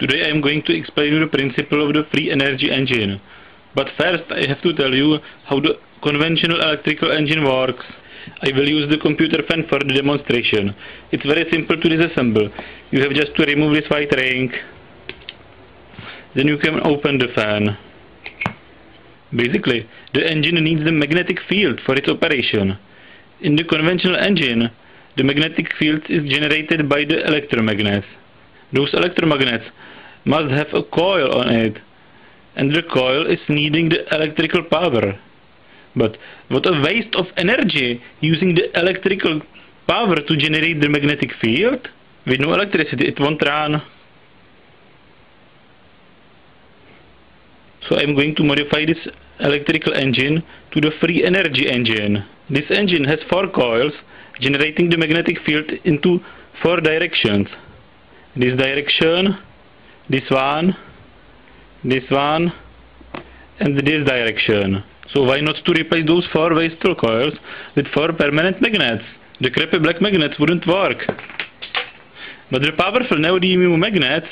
Today I am going to explain you the principle of the free energy engine. But first I have to tell you how the conventional electrical engine works. I will use the computer fan for the demonstration. It's very simple to disassemble. You have just to remove this white ring. Then you can open the fan. Basically, the engine needs the magnetic field for its operation. In the conventional engine, the magnetic field is generated by the electromagnets. Those electromagnets must have a coil on it, and the coil is needing the electrical power. But what a waste of energy using the electrical power to generate the magnetic field? With no electricity it won't run. So I'm going to modify this electrical engine to the free energy engine. This engine has 4 coils generating the magnetic field into 4 directions. This direction, this one, and this direction. So why not to replace those 4 wasteful coils with 4 permanent magnets? The crappy black magnets wouldn't work. But the powerful neodymium magnets,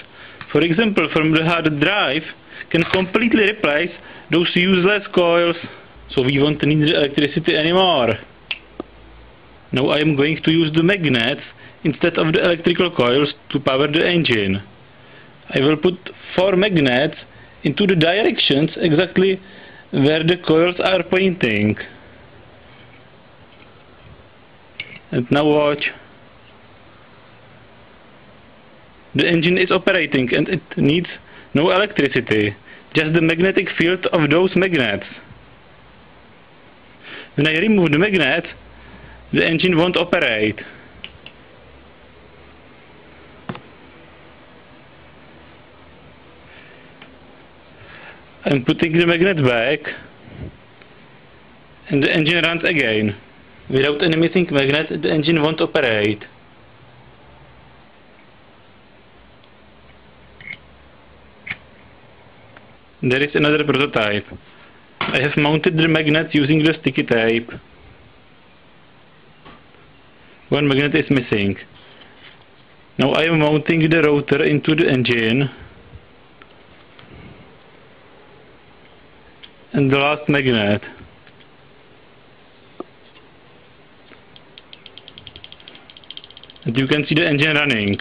for example from the hard drive, can completely replace those useless coils. So we won't need the electricity anymore. Now I am going to use the magnets instead of the electrical coils to power the engine. I will put 4 magnets into the directions exactly where the coils are pointing. And now watch. The engine is operating and it needs no electricity, just the magnetic field of those magnets. When I remove the magnet, the engine won't operate. I'm putting the magnet back, and the engine runs again. Without any missing magnet, the engine won't operate. There is another prototype. I have mounted the magnets using the sticky tape. One magnet is missing. Now I am mounting the rotor into the engine. And the last magnet. And you can see the engine running.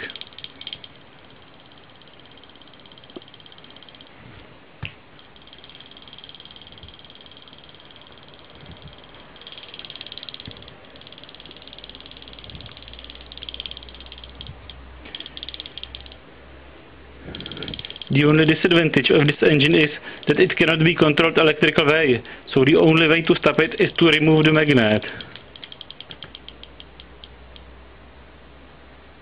The only disadvantage of this engine is that it cannot be controlled electrical way, so the only way to stop it is to remove the magnet.